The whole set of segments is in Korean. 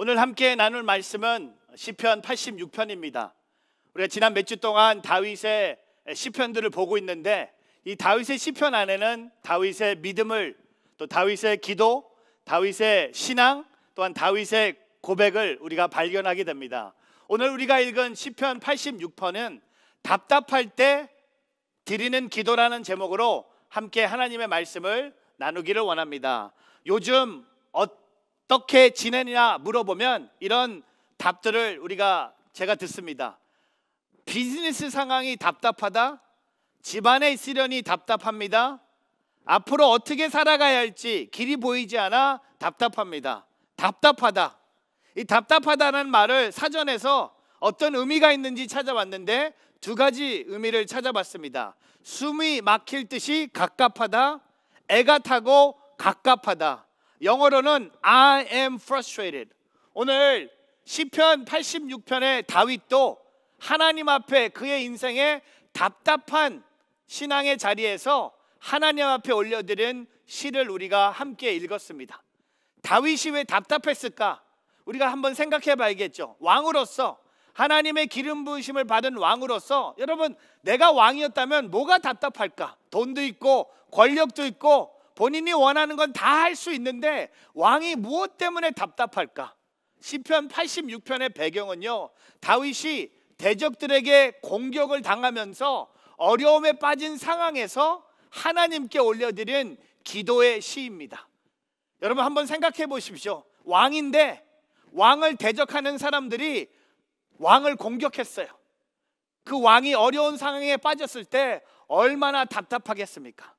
오늘 함께 나눌 말씀은 시편 86편입니다. 우리가 지난 몇 주 동안 다윗의 시편들을 보고 있는데, 이 다윗의 시편 안에는 다윗의 믿음을, 또 다윗의 기도, 다윗의 신앙, 또한 다윗의 고백을 우리가 발견하게 됩니다. 오늘 우리가 읽은 시편 86편은 답답할 때 드리는 기도라는 제목으로 함께 하나님의 말씀을 나누기를 원합니다. 요즘 어떻게 지내냐 물어보면 이런 답들을 제가 듣습니다. 비즈니스 상황이 답답하다, 집안에 있으려니 답답합니다, 앞으로 어떻게 살아가야 할지 길이 보이지 않아 답답합니다. 답답하다. 이 답답하다는 말을 사전에서 어떤 의미가 있는지 찾아봤는데 두 가지 의미를 찾아봤습니다. 숨이 막힐 듯이 갑갑하다, 애가 타고 갑갑하다. 영어로는 I am frustrated. 오늘 시편 86편의 다윗도 하나님 앞에 그의 인생의 답답한 신앙의 자리에서 하나님 앞에 올려드린 시를 우리가 함께 읽었습니다. 다윗이 왜 답답했을까? 우리가 한번 생각해 봐야겠죠. 왕으로서, 하나님의 기름 부으심을 받은 왕으로서, 여러분, 내가 왕이었다면 뭐가 답답할까? 돈도 있고 권력도 있고 본인이 원하는 건 다 할 수 있는데 왕이 무엇 때문에 답답할까? 시편 86편의 배경은요, 다윗이 대적들에게 공격을 당하면서 어려움에 빠진 상황에서 하나님께 올려드린 기도의 시입니다. 여러분, 한번 생각해 보십시오. 왕인데 왕을 대적하는 사람들이 왕을 공격했어요. 그 왕이 어려운 상황에 빠졌을 때 얼마나 답답하겠습니까?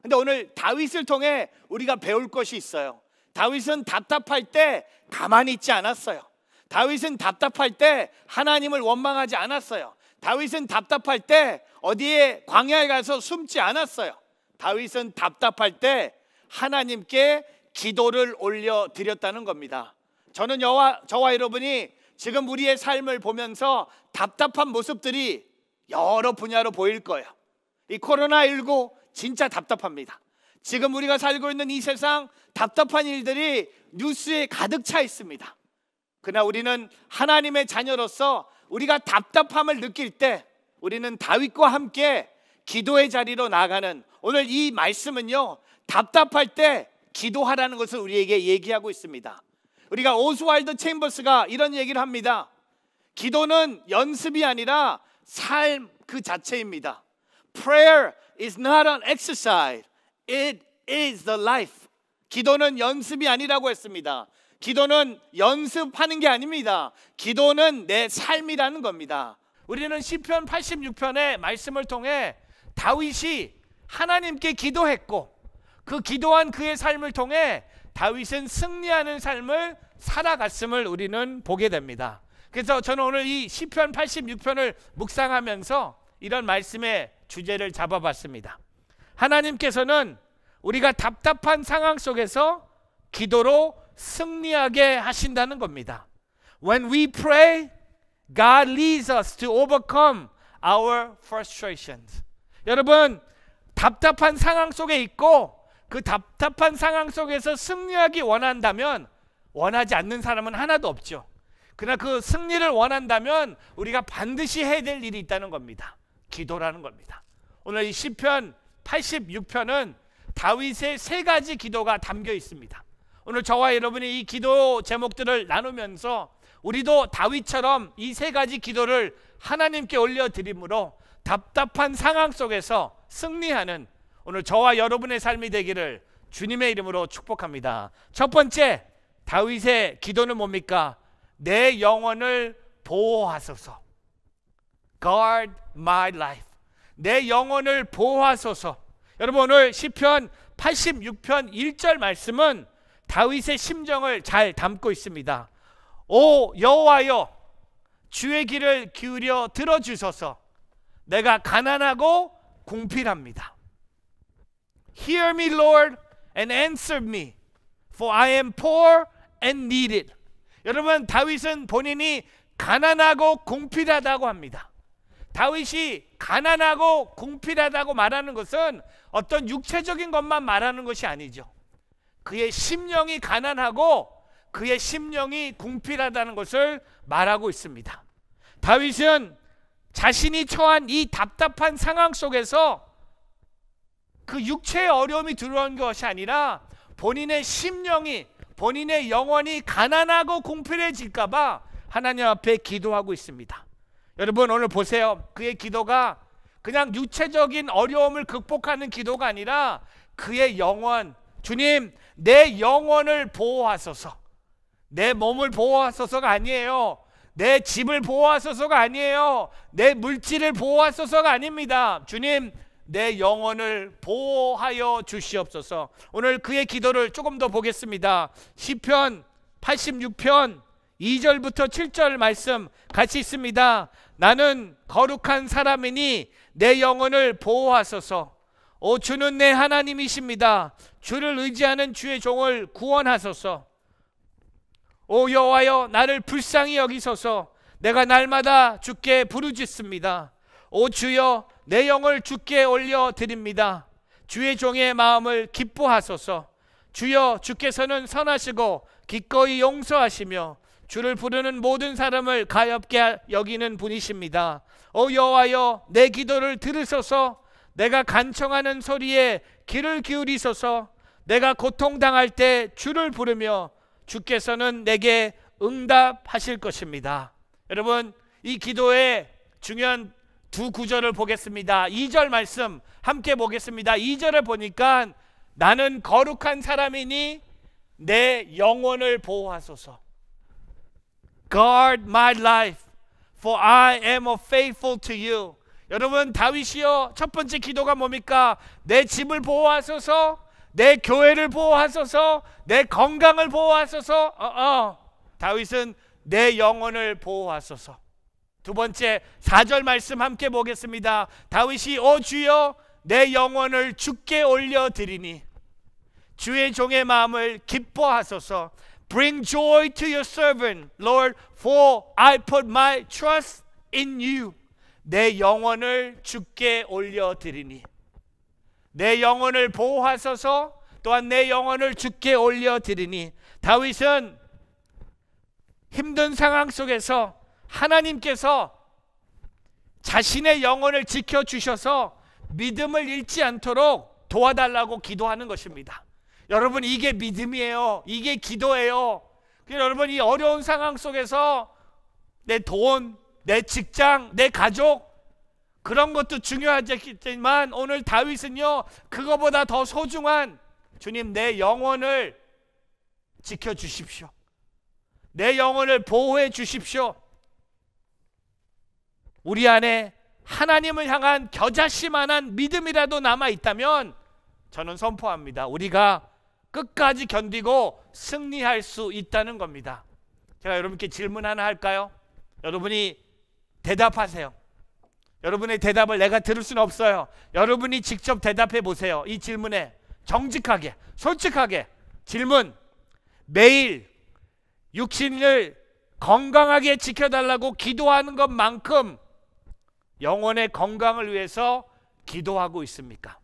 근데 오늘 다윗을 통해 우리가 배울 것이 있어요. 다윗은 답답할 때 가만히 있지 않았어요. 다윗은 답답할 때 하나님을 원망하지 않았어요. 다윗은 답답할 때 어디에 광야에 가서 숨지 않았어요. 다윗은 답답할 때 하나님께 기도를 올려드렸다는 겁니다. 저는 저와 여러분이 지금 우리의 삶을 보면서 답답한 모습들이 여러 분야로 보일 거예요. 이 코로나19 진짜 답답합니다. 지금 우리가 살고 있는 이 세상, 답답한 일들이 뉴스에 가득 차 있습니다. 그러나 우리는 하나님의 자녀로서 우리가 답답함을 느낄 때 우리는 다윗과 함께 기도의 자리로 나가는, 오늘 이 말씀은요, 답답할 때 기도하라는 것을 우리에게 얘기하고 있습니다. 우리가 오스왈드 챔버스가 이런 얘기를 합니다. 기도는 연습이 아니라 삶 그 자체입니다. Prayer is not an exercise. It is the life. 기도는 연습이 아니라고 했습니다. 기도는 연습하는 게 아닙니다. 기도는 내 삶이라는 겁니다. 우리는 시편 86편의 말씀을 통해 다윗이 하나님께 기도했고, 그 기도한 그의 삶을 통해 다윗은 승리하는 삶을 살아갔음을 우리는 보게 됩니다. 그래서 저는 오늘 이 시편 86편을 묵상하면서 이런 말씀의 주제를 잡아봤습니다. 하나님께서는 우리가 답답한 상황 속에서 기도로 승리하게 하신다는 겁니다. When we pray, God leads us to overcome our frustrations. 여러분, 답답한 상황 속에 있고 그 답답한 상황 속에서 승리하기 원한다면, 원하지 않는 사람은 하나도 없죠. 그러나 그 승리를 원한다면 우리가 반드시 해야 될 일이 있다는 겁니다. 기도라는 겁니다. 오늘 이 시편 86편은 다윗의 세 가지 기도가 담겨 있습니다. 오늘 저와 여러분이 이 기도 제목들을 나누면서 우리도 다윗처럼 이 세 가지 기도를 하나님께 올려드림으로 답답한 상황 속에서 승리하는 오늘 저와 여러분의 삶이 되기를 주님의 이름으로 축복합니다. 첫 번째, 다윗의 기도는 뭡니까? 내 영혼을 보호하소서. Guard my life. 내 영혼을 보호하소서. 여러분, 오늘 시편 86편 1절 말씀은 다윗의 심정을 잘 담고 있습니다. 오 여호와여, 주의 길을 기울여 들어주소서. 내가 가난하고 궁핍합니다. Hear me, Lord, and answer me, for I am poor and needed. 여러분, 다윗은 본인이 가난하고 궁핍하다고 합니다. 다윗이 가난하고 궁핍하다고 말하는 것은 어떤 육체적인 것만 말하는 것이 아니죠. 그의 심령이 가난하고 그의 심령이 궁핍하다는 것을 말하고 있습니다. 다윗은 자신이 처한 이 답답한 상황 속에서 그 육체의 어려움이 들어온 것이 아니라 본인의 심령이, 본인의 영혼이 가난하고 궁핍해질까 봐 하나님 앞에 기도하고 있습니다. 여러분, 오늘 보세요. 그의 기도가 그냥 육체적인 어려움을 극복하는 기도가 아니라 그의 영혼, 주님, 내 영혼을 보호하소서. 내 몸을 보호하소서가 아니에요. 내 집을 보호하소서가 아니에요. 내 물질을 보호하소서가 아닙니다. 주님, 내 영혼을 보호하여 주시옵소서. 오늘 그의 기도를 조금 더 보겠습니다. 시편 86편 2절부터 7절 말씀 같이 있습니다. 나는 거룩한 사람이니 내 영혼을 보호하소서. 오, 주는 내 하나님이십니다. 주를 의지하는 주의 종을 구원하소서. 오 여호와여, 나를 불쌍히 여기소서. 내가 날마다 주께 부르짖습니다. 오 주여, 내 영을 주께 올려드립니다. 주의 종의 마음을 기뻐하소서. 주여, 주께서는 선하시고 기꺼이 용서하시며 주를 부르는 모든 사람을 가엾게 여기는 분이십니다. 오 여호와여, 내 기도를 들으소서. 내가 간청하는 소리에 귀를 기울이소서. 내가 고통당할 때 주를 부르며 주께서는 내게 응답하실 것입니다. 여러분, 이 기도의 중요한 두 구절을 보겠습니다. 2절 말씀 함께 보겠습니다. 2절을 보니까 나는 거룩한 사람이니 내 영혼을 보호하소서. Guard my life, for I am faithful to you. 여러분, 다윗이요, 첫 번째 기도가 뭡니까? 내 집을 보호하소서, 내 교회를 보호하소서, 내 건강을 보호하소서. 다윗은 내 영혼을 보호하소서. 두 번째 4절 말씀 함께 보겠습니다. 다윗이 오 주여, 내 영혼을 주께 올려드리니 주의 종의 마음을 기뻐하소서. Bring joy to your servant, Lord, for I put my trust in you. 내 영혼을 주께 올려드리니, 내 영혼을 보호하소서. 또한 내 영혼을 주께 올려드리니, 다윗은 힘든 상황 속에서 하나님께서 자신의 영혼을 지켜주셔서 믿음을 잃지 않도록 도와달라고 기도하는 것입니다. 여러분, 이게 믿음이에요. 이게 기도예요. 여러분, 이 어려운 상황 속에서 내 돈, 내 직장, 내 가족, 그런 것도 중요하지만 오늘 다윗은요, 그거보다 더 소중한 주님, 내 영혼을 지켜주십시오. 내 영혼을 보호해 주십시오. 우리 안에 하나님을 향한 겨자씨만한 믿음이라도 남아있다면 저는 선포합니다. 우리가 끝까지 견디고 승리할 수 있다는 겁니다. 제가 여러분께 질문 하나 할까요? 여러분이 대답하세요. 여러분의 대답을 내가 들을 수는 없어요. 여러분이 직접 대답해 보세요. 이 질문에 정직하게, 솔직하게 질문. 매일 육신을 건강하게 지켜달라고 기도하는 것만큼 영혼의 건강을 위해서 기도하고 있습니까?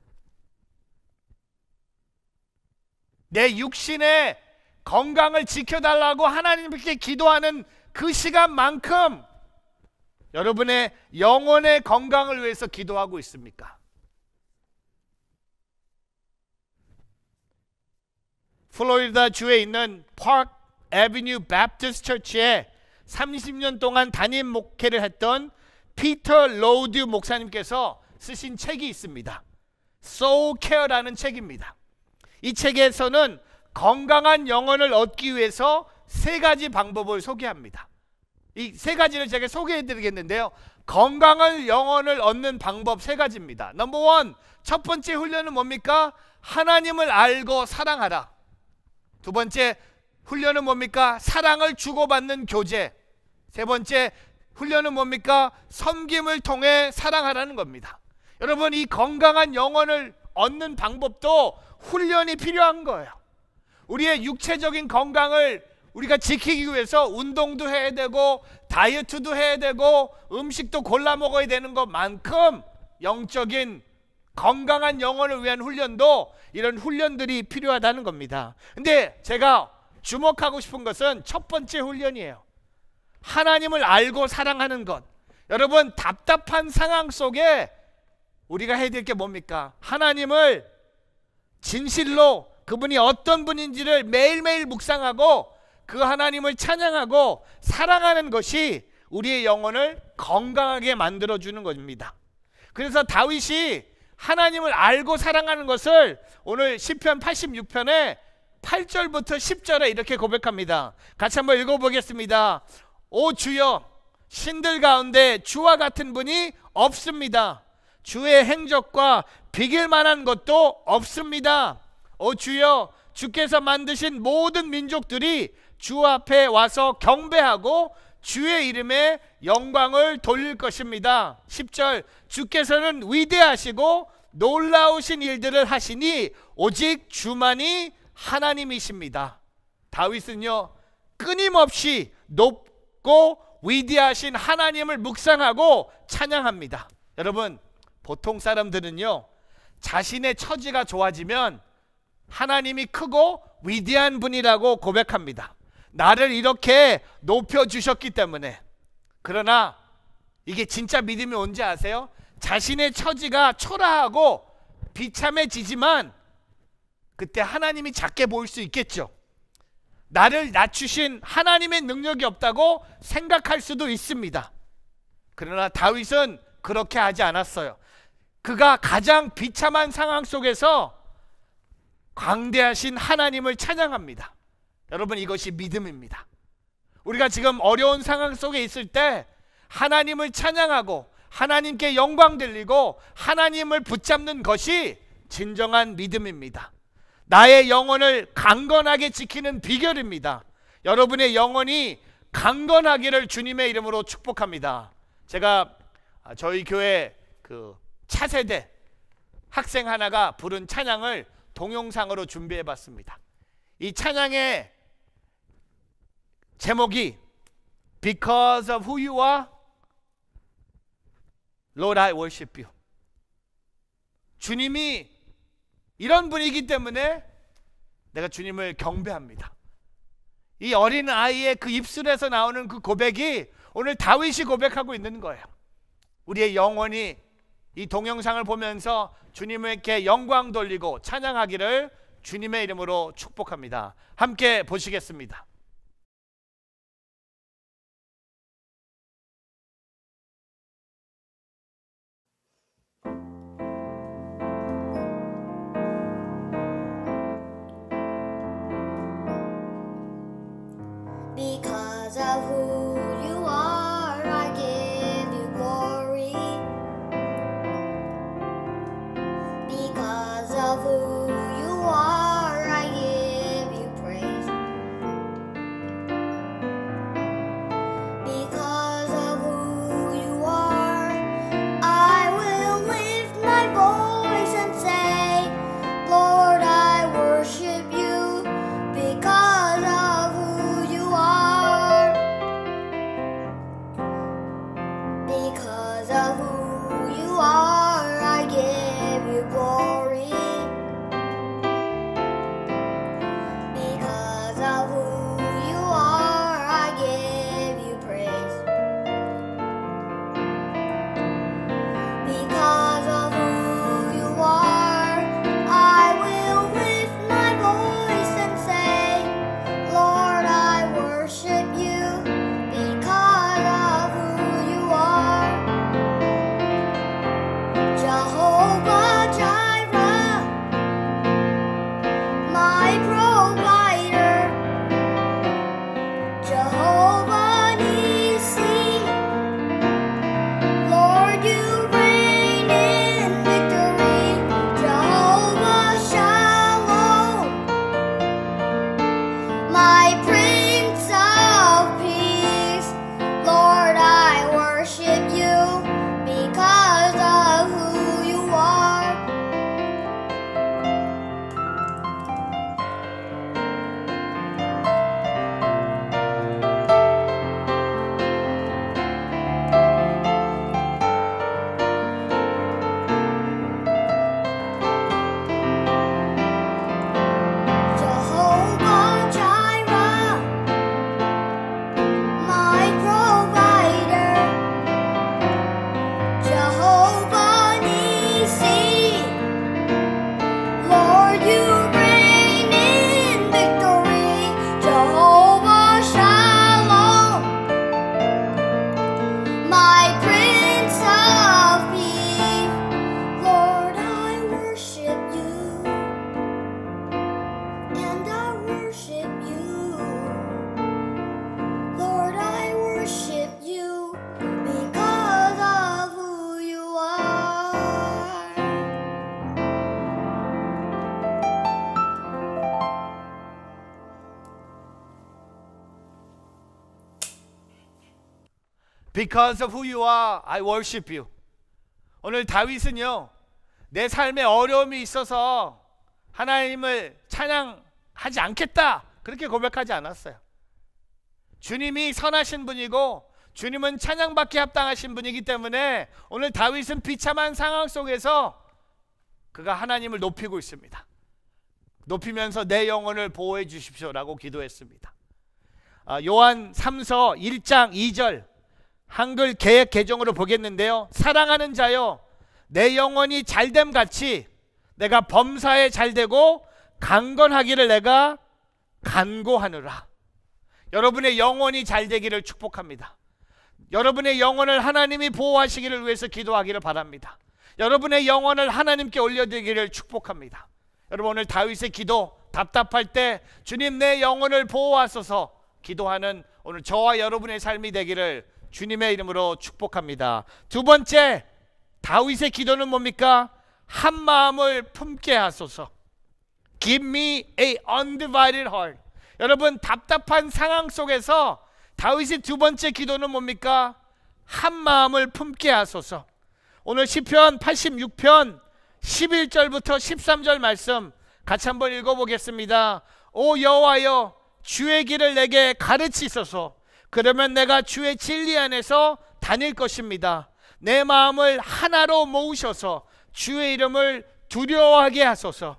내 육신의 건강을 지켜달라고 하나님께 기도하는 그 시간만큼 여러분의 영혼의 건강을 위해서 기도하고 있습니까? 플로리다 주에 있는 파크 애비뉴 배프티스트 처치에 30년 동안 담임 목회를 했던 피터 로드 목사님께서 쓰신 책이 있습니다. Soul Care라는 책입니다. 이 책에서는 건강한 영혼을 얻기 위해서 세 가지 방법을 소개합니다. 이 세 가지를 제가 소개해 드리겠는데요. 건강한 영혼을 얻는 방법 세 가지입니다. 넘버 원, 첫 번째 훈련은 뭡니까? 하나님을 알고 사랑하라. 두 번째 훈련은 뭡니까? 사랑을 주고받는 교제. 세 번째 훈련은 뭡니까? 섬김을 통해 사랑하라는 겁니다. 여러분, 이 건강한 영혼을 얻는 방법도 훈련이 필요한 거예요. 우리의 육체적인 건강을 우리가 지키기 위해서 운동도 해야 되고 다이어트도 해야 되고 음식도 골라 먹어야 되는 것만큼 영적인 건강한 영혼을 위한 훈련도 이런 훈련들이 필요하다는 겁니다. 근데 제가 주목하고 싶은 것은 첫 번째 훈련이에요. 하나님을 알고 사랑하는 것. 여러분, 답답한 상황 속에 우리가 해야 될 게 뭡니까? 하나님을 진실로 그분이 어떤 분인지를 매일매일 묵상하고 그 하나님을 찬양하고 사랑하는 것이 우리의 영혼을 건강하게 만들어주는 겁니다. 그래서 다윗이 하나님을 알고 사랑하는 것을 오늘 시편 86편에 8절부터 10절에 이렇게 고백합니다. 같이 한번 읽어보겠습니다. 오 주여, 신들 가운데 주와 같은 분이 없습니다. 주의 행적과 비길 만한 것도 없습니다. 오 주여, 주께서 만드신 모든 민족들이 주 앞에 와서 경배하고 주의 이름에 영광을 돌릴 것입니다. 10절, 주께서는 위대하시고 놀라우신 일들을 하시니 오직 주만이 하나님이십니다. 다윗은요, 끊임없이 높고 위대하신 하나님을 묵상하고 찬양합니다. 여러분, 보통 사람들은요, 자신의 처지가 좋아지면 하나님이 크고 위대한 분이라고 고백합니다. 나를 이렇게 높여주셨기 때문에. 그러나 이게 진짜 믿음이 뭔지 아세요? 자신의 처지가 초라하고 비참해지지만 그때 하나님이 작게 보일 수 있겠죠. 나를 낮추신 하나님의 능력이 없다고 생각할 수도 있습니다. 그러나 다윗은 그렇게 하지 않았어요. 그가 가장 비참한 상황 속에서 광대하신 하나님을 찬양합니다. 여러분, 이것이 믿음입니다. 우리가 지금 어려운 상황 속에 있을 때 하나님을 찬양하고 하나님께 영광 돌리고 하나님을 붙잡는 것이 진정한 믿음입니다. 나의 영혼을 강건하게 지키는 비결입니다. 여러분의 영혼이 강건하기를 주님의 이름으로 축복합니다. 제가 저희 교회 그 차세대 학생 하나가 부른 찬양을 동영상으로 준비해 봤습니다. 이 찬양의 제목이 Because of who you are, Lord, I worship you. 주님이 이런 분이기 때문에 내가 주님을 경배합니다. 이 어린 아이의 그 입술에서 나오는 그 고백이 오늘 다윗이 고백하고 있는 거예요. 우리의 영혼이 이 동영상을 보면서 주님께 영광 돌리고 찬양하기를 주님의 이름으로 축복합니다. 함께 보시겠습니다. Because of who you are, I give you glory. Because of who you are, I give you praise. Because of who you are, I will lift my voice and say, Lord, I worship you because of who you are. Because of who you are, I worship you. 오늘 다윗은요, 내 삶에 어려움이 있어서 하나님을 찬양하지 않겠다, 그렇게 고백하지 않았어요. 주님이 선하신 분이고 주님은 찬양받기 합당하신 분이기 때문에 오늘 다윗은 비참한 상황 속에서 그가 하나님을 높이고 있습니다. 높이면서 내 영혼을 보호해 주십시오라고 기도했습니다. 요한 3서 1장 2절 한글 개역 개정으로 보겠는데요. 사랑하는 자여, 내 영혼이 잘됨 같이 내가 범사에 잘되고 강건하기를 내가 간구하노라. 여러분의 영혼이 잘되기를 축복합니다. 여러분의 영혼을 하나님이 보호하시기를 위해서 기도하기를 바랍니다. 여러분의 영혼을 하나님께 올려드리기를 축복합니다. 여러분, 오늘 다윗의 기도, 답답할 때 주님 내 영혼을 보호하소서 기도하는 오늘 저와 여러분의 삶이 되기를 주님의 이름으로 축복합니다. 두 번째, 다윗의 기도는 뭡니까? 한 마음을 품게 하소서. Give me a undivided heart. 여러분, 답답한 상황 속에서 다윗의 두 번째 기도는 뭡니까? 한 마음을 품게 하소서. 오늘 시편 86편 11절부터 13절 말씀 같이 한번 읽어보겠습니다. 오 여호와여, 주의 길을 내게 가르치소서. 그러면 내가 주의 진리 안에서 다닐 것입니다. 내 마음을 하나로 모으셔서 주의 이름을 두려워하게 하소서.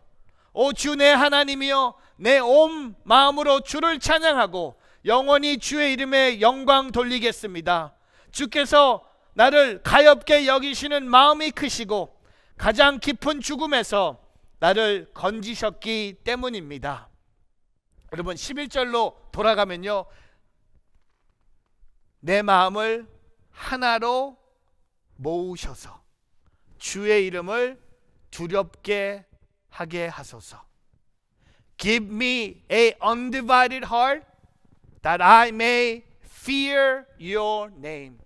오 주 내 하나님이여, 내 온 마음으로 주를 찬양하고 영원히 주의 이름에 영광 돌리겠습니다. 주께서 나를 가엾게 여기시는 마음이 크시고 가장 깊은 죽음에서 나를 건지셨기 때문입니다. 여러분, 11절로 돌아가면요, 내 마음을 하나로 모으셔서 주의 이름을 두렵게 하게 하소서. Give me a undivided heart that I may fear your name.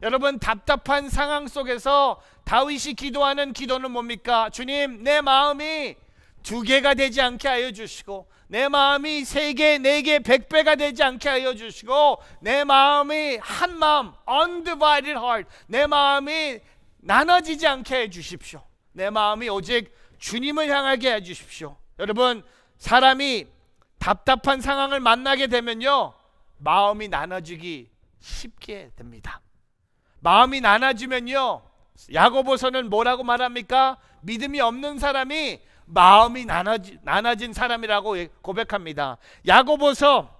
여러분, 답답한 상황 속에서 다윗이 기도하는 기도는 뭡니까? 주님, 내 마음이 두 개가 되지 않게 하여 주시고, 내 마음이 세 개, 네 개, 100배가 되지 않게 하여 주시고, 내 마음이 한 마음, undivided heart, 내 마음이 나눠지지 않게 해 주십시오. 내 마음이 오직 주님을 향하게 해 주십시오. 여러분, 사람이 답답한 상황을 만나게 되면요, 마음이 나눠지기 쉽게 됩니다. 마음이 나눠지면요, 야고보서는 뭐라고 말합니까? 믿음이 없는 사람이 마음이 나눠진 사람이라고 고백합니다. 야고보서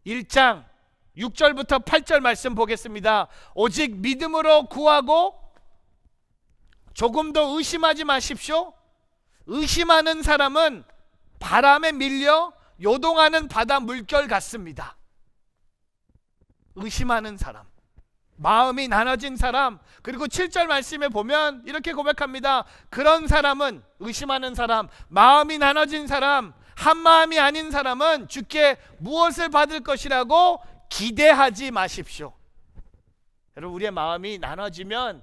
1장 6절부터 8절 말씀 보겠습니다. 오직 믿음으로 구하고 조금도 의심하지 마십시오. 의심하는 사람은 바람에 밀려 요동하는 바다 물결 같습니다. 의심하는 사람, 마음이 나눠진 사람. 그리고 7절 말씀에 보면 이렇게 고백합니다. 그런 사람은, 의심하는 사람, 마음이 나눠진 사람, 한 마음이 아닌 사람은 주께 무엇을 받을 것이라고 기대하지 마십시오. 여러분, 우리의 마음이 나눠지면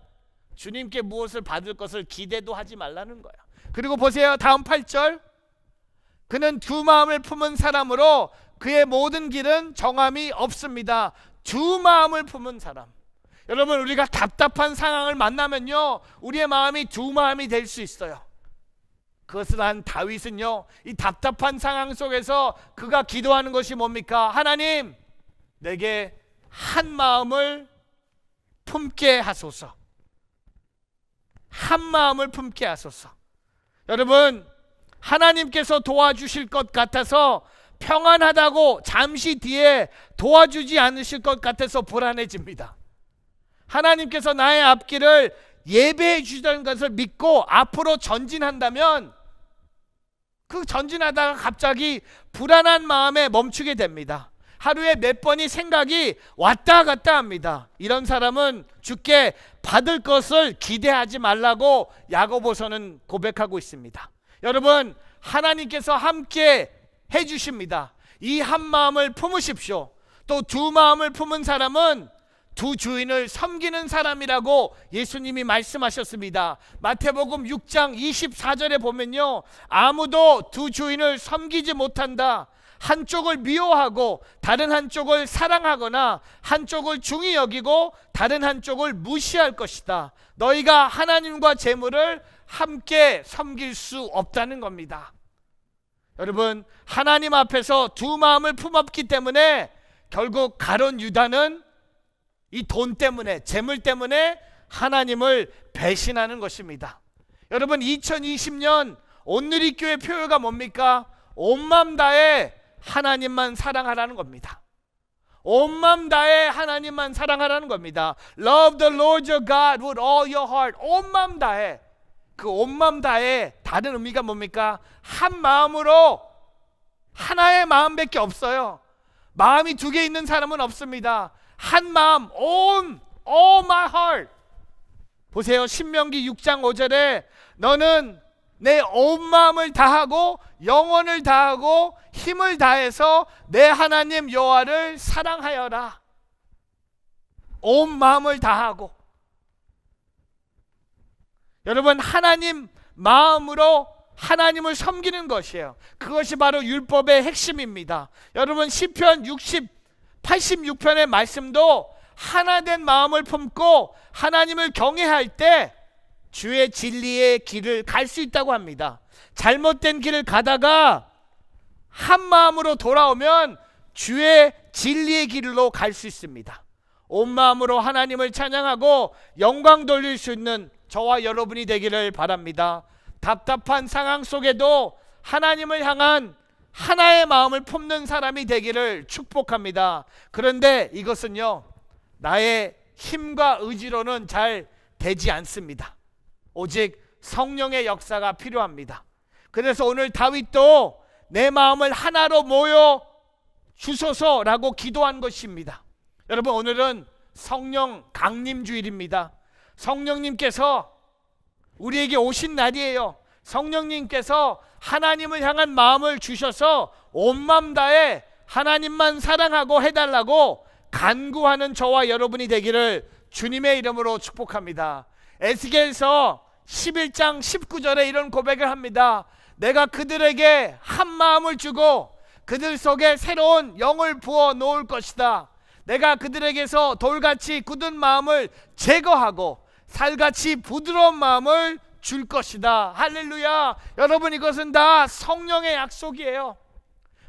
주님께 무엇을 받을 것을 기대도 하지 말라는 거예요. 그리고 보세요, 다음 8절. 그는 두 마음을 품은 사람으로 그의 모든 길은 정함이 없습니다. 두 마음을 품은 사람. 여러분, 우리가 답답한 상황을 만나면요, 우리의 마음이 두 마음이 될 수 있어요. 그것을 한 다윗은요, 이 답답한 상황 속에서 그가 기도하는 것이 뭡니까? 하나님, 내게 한 마음을 품게 하소서. 한 마음을 품게 하소서. 여러분, 하나님께서 도와주실 것 같아서 평안하다고 잠시 뒤에 도와주지 않으실 것 같아서 불안해집니다. 하나님께서 나의 앞길을 예배해 주시던 것을 믿고 앞으로 전진한다면 그 전진하다가 갑자기 불안한 마음에 멈추게 됩니다. 하루에 몇 번이 생각이 왔다 갔다 합니다. 이런 사람은 주께 받을 것을 기대하지 말라고 야고보서는 고백하고 있습니다. 여러분, 하나님께서 함께 해주십니다. 이 한 마음을 품으십시오. 또 두 마음을 품은 사람은 두 주인을 섬기는 사람이라고 예수님이 말씀하셨습니다. 마태복음 6장 24절에 보면요, 아무도 두 주인을 섬기지 못한다. 한쪽을 미워하고 다른 한쪽을 사랑하거나 한쪽을 중히 여기고 다른 한쪽을 무시할 것이다. 너희가 하나님과 재물을 함께 섬길 수 없다는 겁니다. 여러분, 하나님 앞에서 두 마음을 품었기 때문에 결국 가룟 유다는 이 돈 때문에, 재물 때문에 하나님을 배신하는 것입니다. 여러분, 2020년 온누리교회 표어가 뭡니까? 온 맘 다해 하나님만 사랑하라는 겁니다. 온 맘 다해 하나님만 사랑하라는 겁니다. Love the Lord your God with all your heart. 온 맘 다해. 그 온 맘 다해 다른 의미가 뭡니까? 한 마음으로, 하나의 마음밖에 없어요. 마음이 두 개 있는 사람은 없습니다. 한 마음, all my heart. 보세요, 신명기 6장 5절에 너는 내 온 마음을 다하고 영혼을 다하고 힘을 다해서 내 하나님 여호와를 사랑하여라. 온 마음을 다하고. 여러분, 하나님 마음으로 하나님을 섬기는 것이에요. 그것이 바로 율법의 핵심입니다. 여러분, 시편 86편의 말씀도 하나된 마음을 품고 하나님을 경외할 때 주의 진리의 길을 갈 수 있다고 합니다. 잘못된 길을 가다가 한 마음으로 돌아오면 주의 진리의 길로 갈 수 있습니다. 온 마음으로 하나님을 찬양하고 영광 돌릴 수 있는 저와 여러분이 되기를 바랍니다. 답답한 상황 속에도 하나님을 향한 하나의 마음을 품는 사람이 되기를 축복합니다. 그런데 이것은요, 나의 힘과 의지로는 잘 되지 않습니다. 오직 성령의 역사가 필요합니다. 그래서 오늘 다윗도 내 마음을 하나로 모여 주소서라고 기도한 것입니다. 여러분, 오늘은 성령 강림 주일입니다. 성령님께서 우리에게 오신 날이에요. 성령님께서 하나님을 향한 마음을 주셔서 온 마음 다해 하나님만 사랑하고 해달라고 간구하는 저와 여러분이 되기를 주님의 이름으로 축복합니다. 에스겔서 11장 19절에 이런 고백을 합니다. 내가 그들에게 한 마음을 주고 그들 속에 새로운 영을 부어 놓을 것이다. 내가 그들에게서 돌같이 굳은 마음을 제거하고 살같이 부드러운 마음을 줄 것이다. 할렐루야. 여러분, 이것은 다 성령의 약속이에요.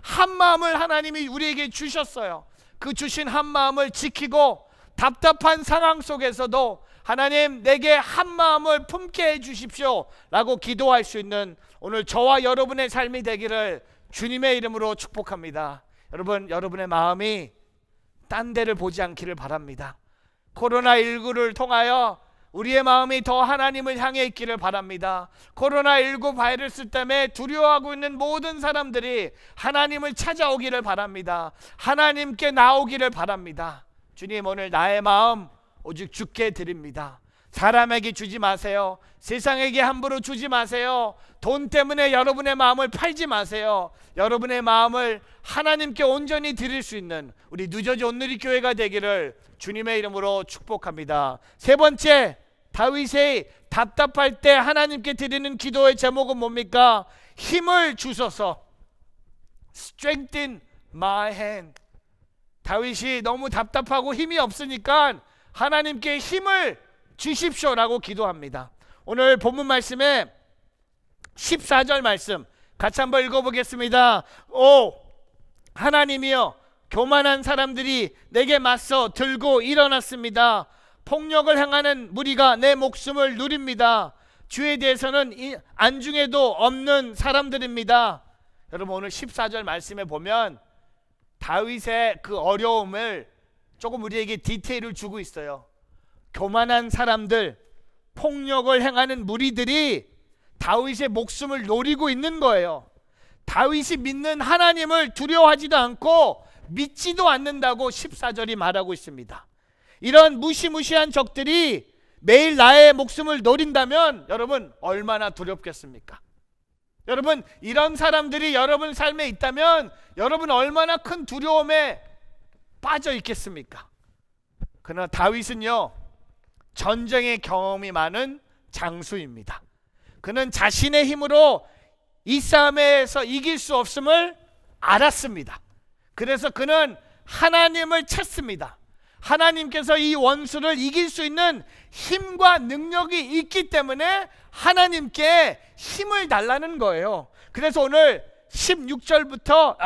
한 마음을 하나님이 우리에게 주셨어요. 그 주신 한 마음을 지키고 답답한 상황 속에서도 하나님, 내게 한 마음을 품게 해주십시오 라고 기도할 수 있는 오늘 저와 여러분의 삶이 되기를 주님의 이름으로 축복합니다. 여러분, 여러분의 마음이 딴 데를 보지 않기를 바랍니다. 코로나19를 통하여 우리의 마음이 더 하나님을 향해 있기를 바랍니다. 코로나19 바이러스 때문에 두려워하고 있는 모든 사람들이 하나님을 찾아오기를 바랍니다. 하나님께 나오기를 바랍니다. 주님, 오늘 나의 마음 오직 주께 드립니다. 사람에게 주지 마세요. 세상에게 함부로 주지 마세요. 돈 때문에 여러분의 마음을 팔지 마세요. 여러분의 마음을 하나님께 온전히 드릴 수 있는 우리 뉴저지 온누리교회가 되기를 주님의 이름으로 축복합니다. 세 번째, 다윗이 답답할 때 하나님께 드리는 기도의 제목은 뭡니까? 힘을 주소서. Strengthen my hand. 다윗이 너무 답답하고 힘이 없으니까 하나님께 힘을 주십시오라고 기도합니다. 오늘 본문 말씀에 14절 말씀 같이 한번 읽어보겠습니다. 오 하나님이여, 교만한 사람들이 내게 맞서 들고 일어났습니다. 폭력을 행하는 무리가 내 목숨을 누립니다. 주에 대해서는 안중에도 없는 사람들입니다. 여러분, 오늘 14절 말씀에 보면 다윗의 그 어려움을 조금 우리에게 디테일을 주고 있어요. 교만한 사람들, 폭력을 행하는 무리들이 다윗의 목숨을 노리고 있는 거예요. 다윗이 믿는 하나님을 두려워하지도 않고 믿지도 않는다고 14절이 말하고 있습니다. 이런 무시무시한 적들이 매일 나의 목숨을 노린다면 여러분, 얼마나 두렵겠습니까? 여러분, 이런 사람들이 여러분 삶에 있다면 여러분 얼마나 큰 두려움에 빠져 있겠습니까? 그러나 다윗은요, 전쟁의 경험이 많은 장수입니다. 그는 자신의 힘으로 이 싸움에서 이길 수 없음을 알았습니다. 그래서 그는 하나님을 찾습니다. 하나님께서 이 원수를 이길 수 있는 힘과 능력이 있기 때문에 하나님께 힘을 달라는 거예요. 그래서 오늘 15절부터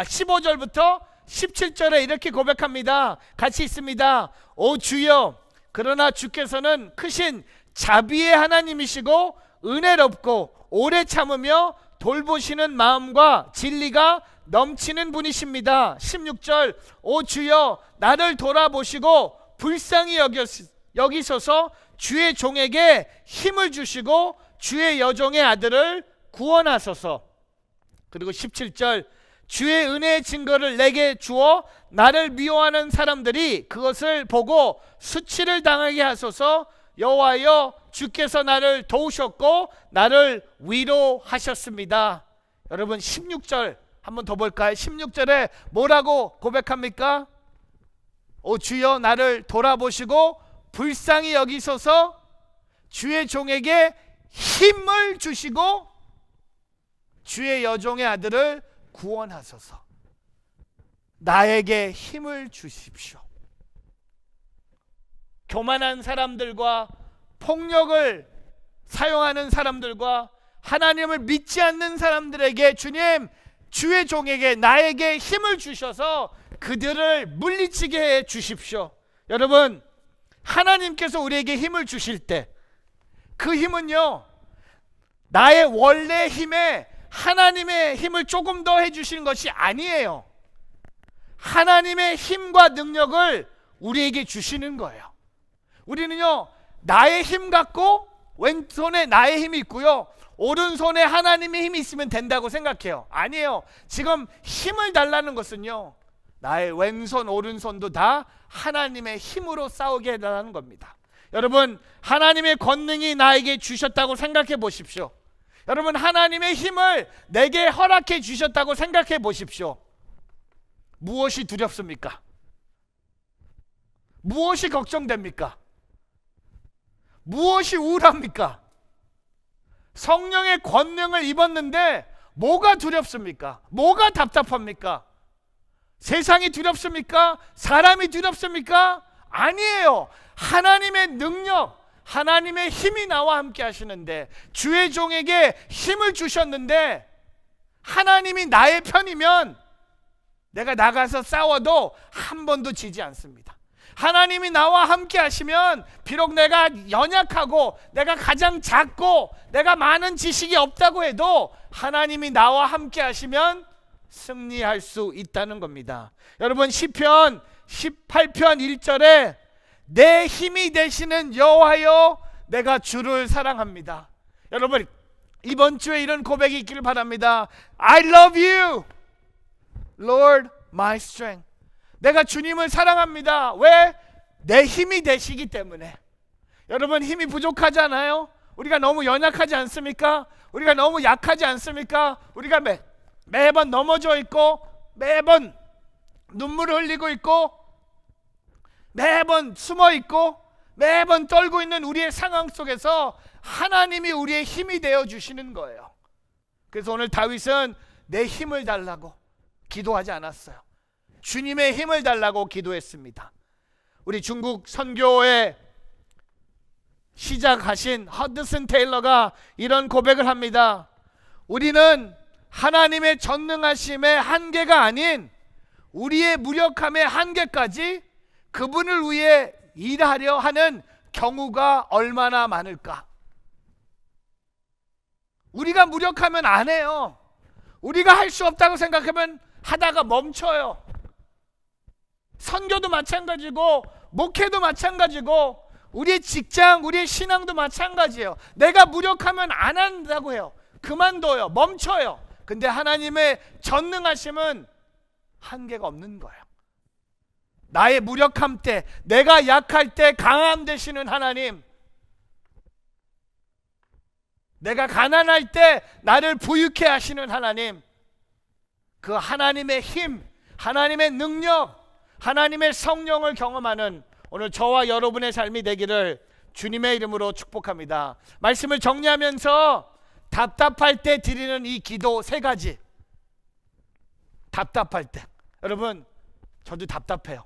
17절에 이렇게 고백합니다. 같이 있습니다. 오 주여, 그러나 주께서는 크신 자비의 하나님이시고 은혜롭고 오래 참으며 돌보시는 마음과 진리가 넘치는 분이십니다. 16절, 오 주여, 나를 돌아보시고 불쌍히 여기소서. 주의 종에게 힘을 주시고 주의 여종의 아들을 구원하소서. 그리고 17절, 주의 은혜의 증거를 내게 주어 나를 미워하는 사람들이 그것을 보고 수치를 당하게 하소서. 여호와여, 주께서 나를 도우셨고 나를 위로하셨습니다. 여러분 16절 한번 더 볼까요? 16절에 뭐라고 고백합니까? 오 주여, 나를 돌아보시고 불쌍히 여기소서. 주의 종에게 힘을 주시고 주의 여종의 아들을 구원하소서. 나에게 힘을 주십시오. 교만한 사람들과 폭력을 사용하는 사람들과 하나님을 믿지 않는 사람들에게 주님, 주의 종에게 나에게 힘을 주셔서 그들을 물리치게 해 주십시오. 여러분, 하나님께서 우리에게 힘을 주실 때 그 힘은요, 나의 원래 힘에 하나님의 힘을 조금 더 해주시는 것이 아니에요. 하나님의 힘과 능력을 우리에게 주시는 거예요. 우리는요, 나의 힘 갖고 왼손에 나의 힘이 있고요, 오른손에 하나님의 힘이 있으면 된다고 생각해요. 아니에요. 지금 힘을 달라는 것은요, 나의 왼손 오른손도 다 하나님의 힘으로 싸우게 해달라는 겁니다. 여러분, 하나님의 권능이 나에게 주셨다고 생각해 보십시오. 여러분, 하나님의 힘을 내게 허락해 주셨다고 생각해 보십시오. 무엇이 두렵습니까? 무엇이 걱정됩니까? 무엇이 우울합니까? 성령의 권능을 입었는데 뭐가 두렵습니까? 뭐가 답답합니까? 세상이 두렵습니까? 사람이 두렵습니까? 아니에요. 하나님의 능력, 하나님의 힘이 나와 함께 하시는데, 주의 종에게 힘을 주셨는데 하나님이 나의 편이면 내가 나가서 싸워도 한 번도 지지 않습니다. 하나님이 나와 함께 하시면 비록 내가 연약하고 내가 가장 작고 내가 많은 지식이 없다고 해도 하나님이 나와 함께 하시면 승리할 수 있다는 겁니다. 여러분, 시편 18편 1절에 내 힘이 되시는 여호와여, 내가 주를 사랑합니다. 여러분, 이번 주에 이런 고백이 있기를 바랍니다. I love you, Lord, my strength. 내가 주님을 사랑합니다. 왜? 내 힘이 되시기 때문에. 여러분, 힘이 부족하잖아요. 우리가 너무 연약하지 않습니까? 우리가 너무 약하지 않습니까? 우리가 매번 넘어져 있고, 매번 눈물을 흘리고 있고, 매번 숨어 있고, 매번 떨고 있는 우리의 상황 속에서 하나님이 우리의 힘이 되어 주시는 거예요. 그래서 오늘 다윗은 내 힘을 달라고 기도하지 않았어요. 주님의 힘을 달라고 기도했습니다. 우리 중국 선교에 시작하신 허드슨 테일러가 이런 고백을 합니다. 우리는 하나님의 전능하심의 한계가 아닌 우리의 무력함의 한계까지 그분을 위해 일하려 하는 경우가 얼마나 많을까. 우리가 무력하면 안 해요. 우리가 할 수 없다고 생각하면 하다가 멈춰요. 선교도 마찬가지고 목회도 마찬가지고 우리의 직장, 우리의 신앙도 마찬가지예요. 내가 무력하면 안 한다고 해요. 그만둬요. 멈춰요. 근데 하나님의 전능하심은 한계가 없는 거예요. 나의 무력함 때, 내가 약할 때 강함 되시는 하나님, 내가 가난할 때 나를 부유케 하시는 하나님, 그 하나님의 힘, 하나님의 능력, 하나님의 성령을 경험하는 오늘 저와 여러분의 삶이 되기를 주님의 이름으로 축복합니다. 말씀을 정리하면서 답답할 때 드리는 이 기도 3가지. 답답할 때. 여러분, 저도 답답해요.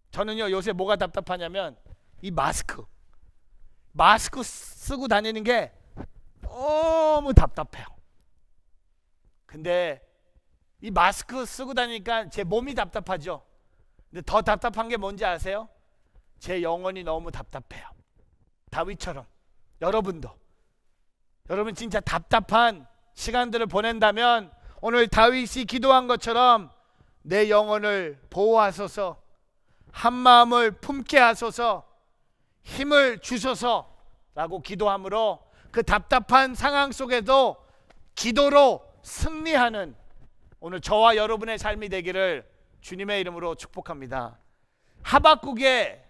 저는요, 요새 뭐가 답답하냐면 이 마스크 쓰고 다니는 게 너무 답답해요. 근데 이 마스크 쓰고 다니니까 제 몸이 답답하죠. 근데 더 답답한 게 뭔지 아세요? 제 영혼이 너무 답답해요. 다윗처럼 여러분 진짜 답답한 시간들을 보낸다면 오늘 다윗이 기도한 것처럼 내 영혼을 보호하소서, 한 마음을 품게 하소서, 힘을 주소서 라고 기도함으로 그 답답한 상황 속에도 기도로 승리하는 오늘 저와 여러분의 삶이 되기를 주님의 이름으로 축복합니다. 하박국의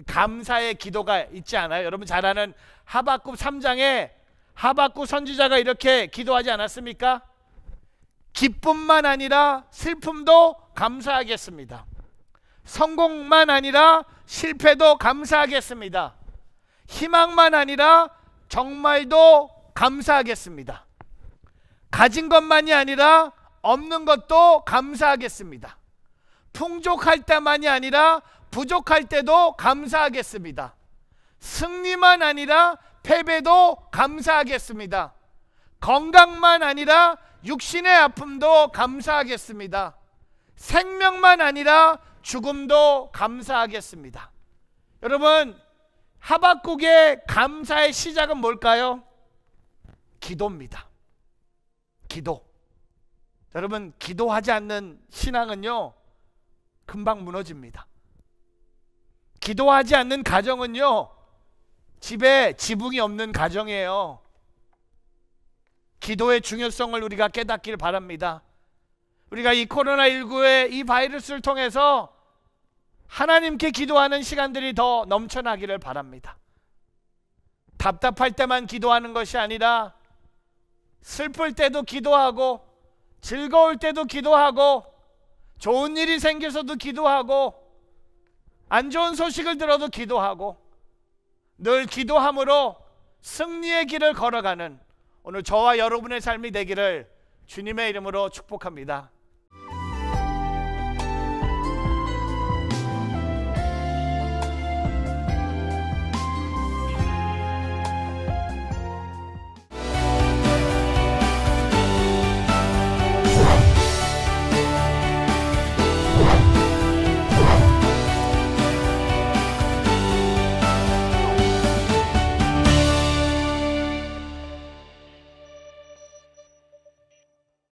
감사의 기도가 있지 않아요? 여러분 잘 아는 하박국 3장에 하박국 선지자가 이렇게 기도하지 않았습니까? 기쁨만 아니라 슬픔도 감사하겠습니다. 성공만 아니라 실패도 감사하겠습니다. 희망만 아니라 정말도 감사하겠습니다. 가진 것만이 아니라 없는 것도 감사하겠습니다. 풍족할 때만이 아니라 부족할 때도 감사하겠습니다. 승리만 아니라 패배도 감사하겠습니다. 건강만 아니라 육신의 아픔도 감사하겠습니다. 생명만 아니라 죽음도 감사하겠습니다. 여러분, 하박국의 감사의 시작은 뭘까요? 기도입니다. 기도. 여러분, 기도하지 않는 신앙은요 금방 무너집니다. 기도하지 않는 가정은요 집에 지붕이 없는 가정이에요. 기도의 중요성을 우리가 깨닫길 바랍니다. 우리가 이 코로나19의 이 바이러스를 통해서 하나님께 기도하는 시간들이 더 넘쳐나기를 바랍니다. 답답할 때만 기도하는 것이 아니라 슬플 때도 기도하고 즐거울 때도 기도하고 좋은 일이 생겨서도 기도하고 안 좋은 소식을 들어도 기도하고 늘 기도함으로 승리의 길을 걸어가는 오늘 저와 여러분의 삶이 되기를 주님의 이름으로 축복합니다.